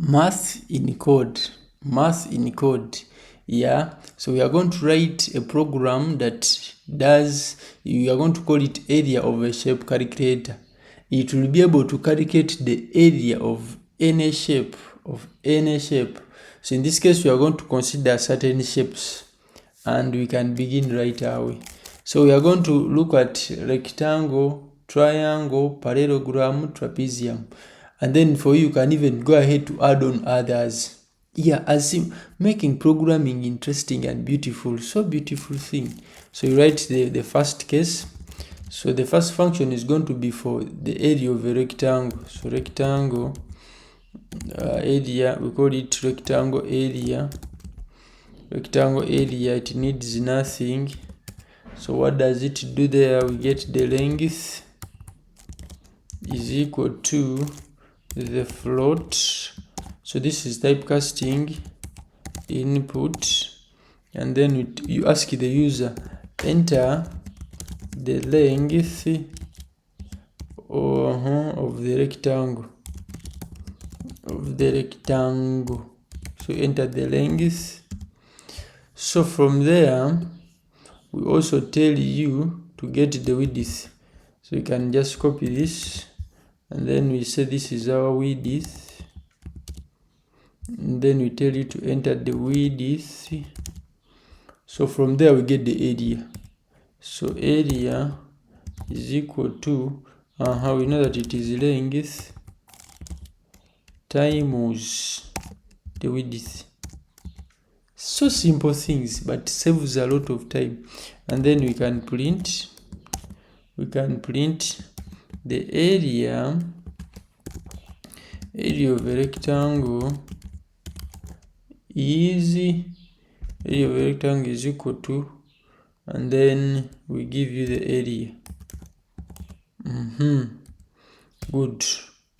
Math in code. Yeah, so we are going to write a program that does, we are going to call it area of a shape calculator. It will be able to calculate the area of any shape, So in this case, we are going to consider certain shapes, and we can begin right away. So we are going to look at rectangle, triangle, parallelogram, trapezium. And then for you can even go ahead to add on others. Yeah, as in making programming interesting and beautiful. So beautiful thing. So you write the first case. So the first function is going to be for the area of a rectangle. So rectangle area, we call it rectangle area. Rectangle area, it needs nothing. So what does it do there? We get the length is equal to the float. So this is typecasting input, and then you ask the user enter the length of the rectangle. So enter the length. So from there we also tell you to get the width. So you can just copy this, and then we say this is our width, and then we tell you to enter the width. So from there we get the area. So area is equal to we know that it is length times the width. So simple things, but saves a lot of time. And then we can print the area of a rectangle is equal to, and then we give you the area. Good,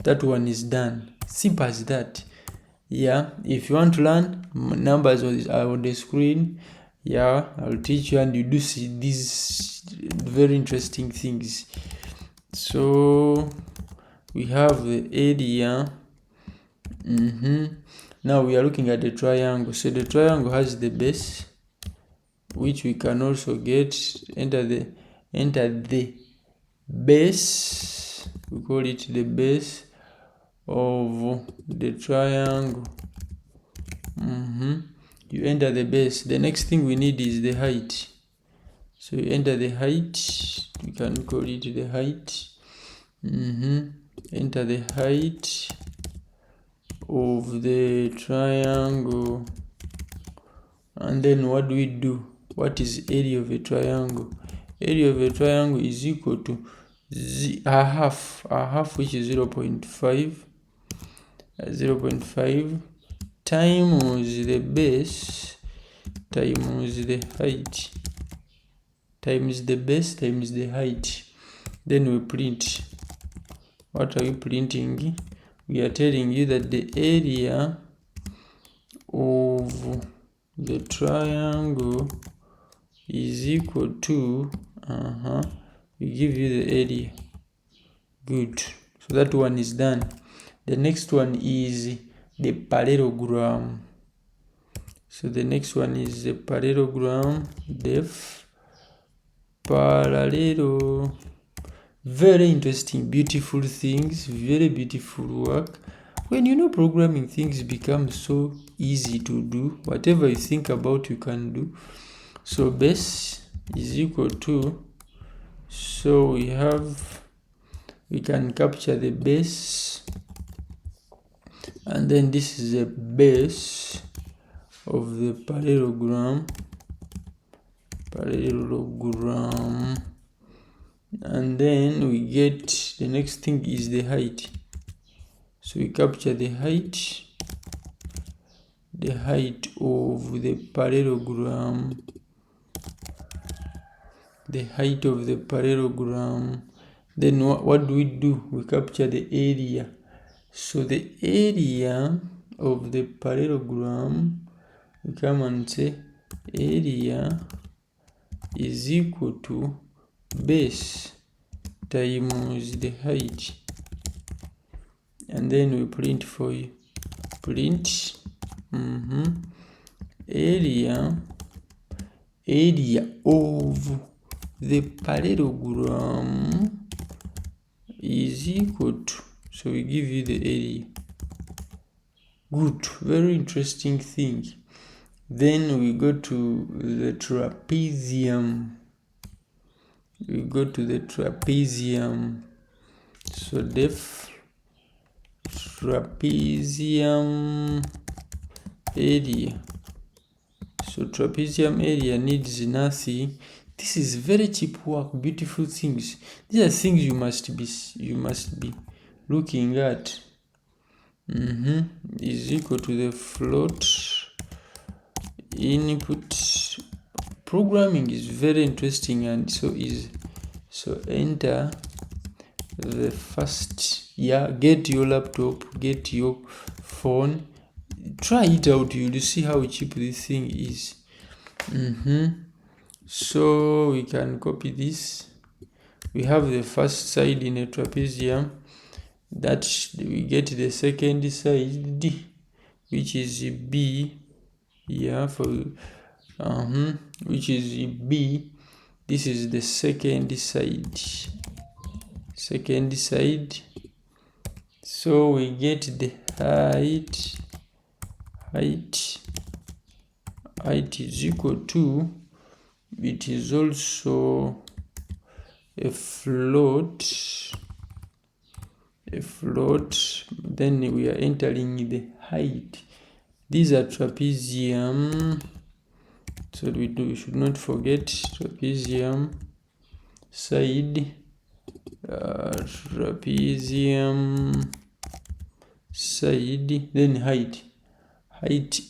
that one is done. Simple as that. Yeah, if you want to learn, numbers are on the screen. Yeah, I'll teach you, and you do see these very interesting things. So we have the area. Now we are looking at the triangle. So the triangle has the base, which we can also get. Enter the base. We call it the base of the triangle. You enter the base. The next thing we need is the height. So you enter the height. We can call it the height. Enter the height of the triangle. And then what do we do? What is area of a triangle? Area of a triangle is equal to a half, which is 0.5 times the base times the height, times the base times the height. Then we print. What are we printing? We are telling you that the area of the triangle is equal to we give you the area. Good. So that one is done. The next one is the parallelogram. So the next one is the parallelogram. Def parallel. Very interesting, beautiful things, very beautiful work. When you know programming, things become so easy to do. Whatever you think about, you can do. So base is equal to, so we can capture the base, and then this is the base of the parallelogram, and then we get the next thing is the height. So we capture the height of the parallelogram, Then what do? We capture the area. So the area of the parallelogram, we come and say area is equal to base times the height, and then we print for you. print area of the parallelogram is equal to, so we give you the area. Good, very interesting thing. Then we go to the trapezium. So def trapezium area. So trapezium area needs nothing. This is very cheap work, beautiful things. These are things you must be looking at. Is equal to the float input. Programming is very interesting, and so enter the first. Get your laptop, get your phone, try it out. You'll see how cheap this thing is. So we can copy this. We have the first side in a trapezium, that we get the second side, which is B. Which is B. This is the second side. So we get the height is equal to, it is also a float, then we are entering the height. These are trapezium, so we should not forget trapezium side, trapezium side, then height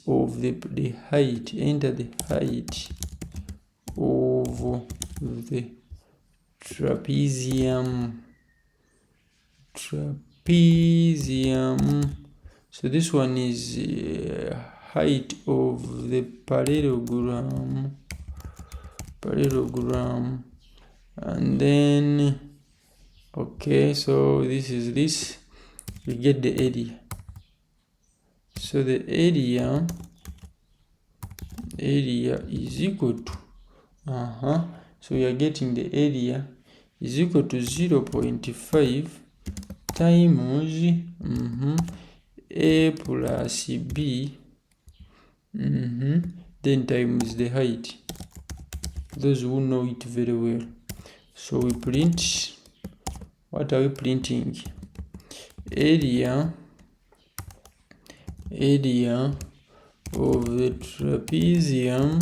of the height. Enter the height of the trapezium. So this one is height of the parallelogram, and then okay, so this is this. We get the area. So the area is equal to so we are getting the area is equal to 0.5 times A plus B, then times the height, those who know it very well. So we print, what are we printing? Area of the trapezium.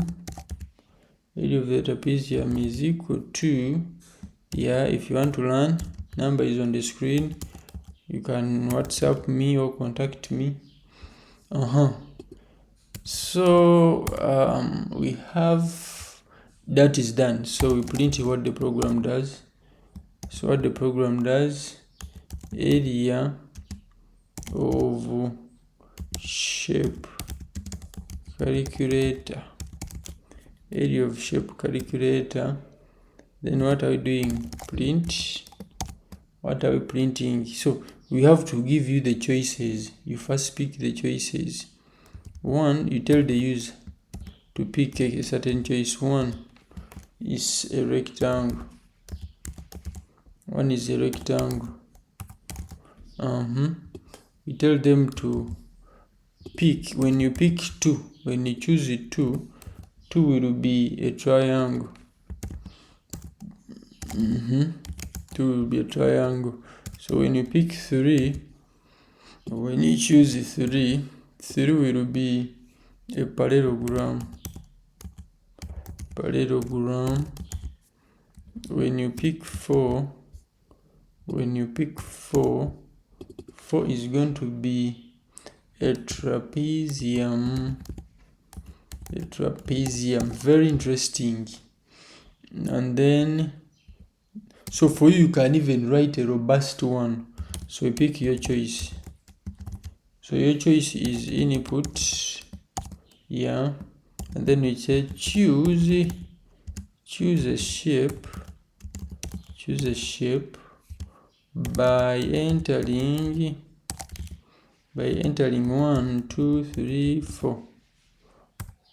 Area of the trapezium is equal to, if you want to learn, number is on the screen. You can WhatsApp me or contact me. So we have, that is done. So we print what the program does. So what the program does, area of shape calculator, then what are we doing? Print. What are we printing? So we have to give you the choices. You first pick the choices. One, you tell the user to pick a certain choice. One is a rectangle. You tell them to pick. When you pick 2, when you choose it 2 will be a triangle. 2 will be a triangle. So when you pick 3, when you choose 3 will be a parallelogram. When you pick 4, 4 is going to be a trapezium. Very interesting. And then, so for you can even write a robust one. So you pick your choice. So your choice is input, and then we say choose a shape. By entering by entering 1, 2, 3, 4,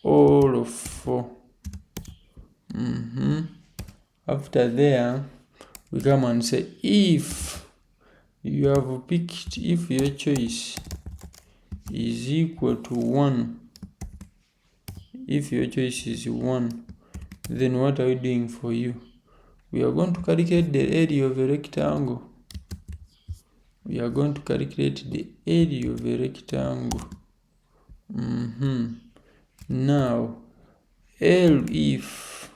all of 4. After there, we come and say if you have picked, if your choice is equal to 1, if your choice is 1, then what are we doing for you? We are going to calculate the area of a rectangle. We are going to calculate the area of a rectangle. Now, L if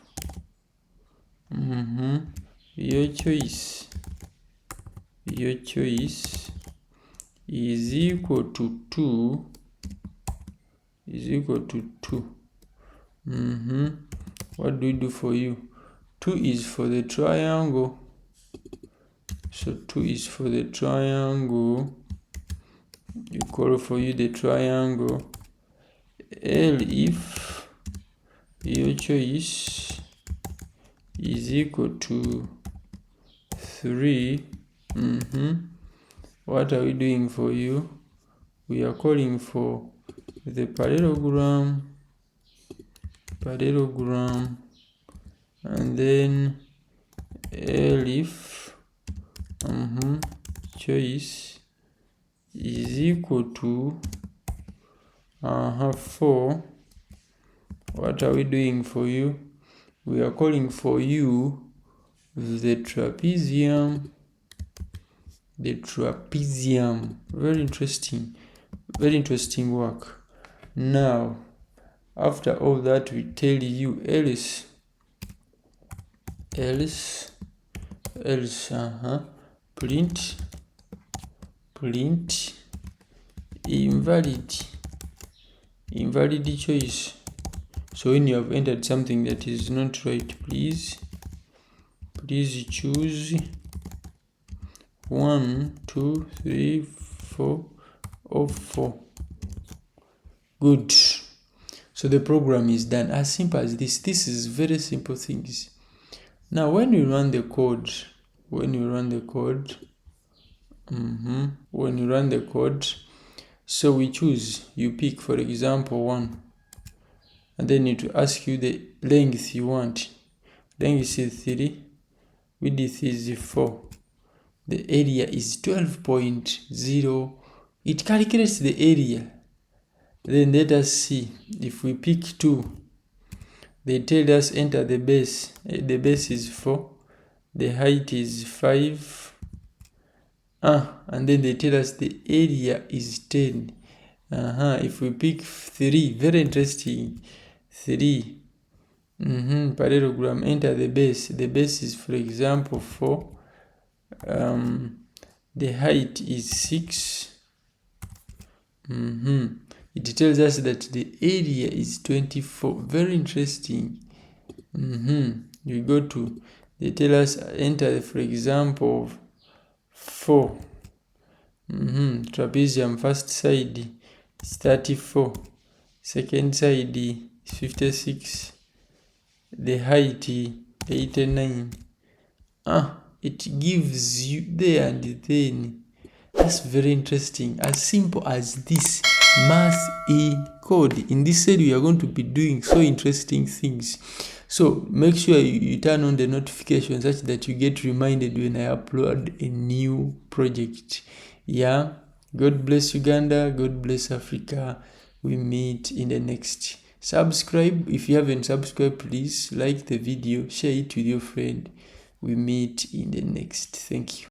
your choice is equal to 2, what do we do for you? 2 is for the triangle. So 2 is for the triangle. You call for you the triangle. L if your choice is equal to 3. What are we doing for you? We are calling for the parallelogram, and then L if choice is equal to 4. What are we doing for you? We are calling for you the trapezium. Very interesting work. Now, after all that, we tell you else print invalid choice. So when you have entered something that is not right, please choose 1, 2, 3, 4 of 4. Good. So the program is done. As simple as this. This is very simple things. Now when you run the code, so we choose, you pick for example 1, and then it will ask you the length you want. Length is 3, width is 4, the area is 12.0. It calculates the area. Then let us see. If we pick 2, they tell us enter the base. The base is 4, the height is 5, and then they tell us the area is 10. If we pick 3, very interesting, 3, parallelogram, enter the base. The base is, for example, 4, the height is 6. It tells us that the area is 24. Very interesting. We go to, they tell us enter, for example, 4. Trapezium, first side is 34, second side is 56, the height 89. It gives you there and then. That's very interesting. As simple as this, math in code. In this side, we are going to be doing so interesting things. So make sure you turn on the notification such that you get reminded when I upload a new project. Yeah. God bless Uganda. God bless Africa. We meet in the next. Subscribe. If you haven't subscribed, please like the video, share it with your friend. We meet in the next. Thank you.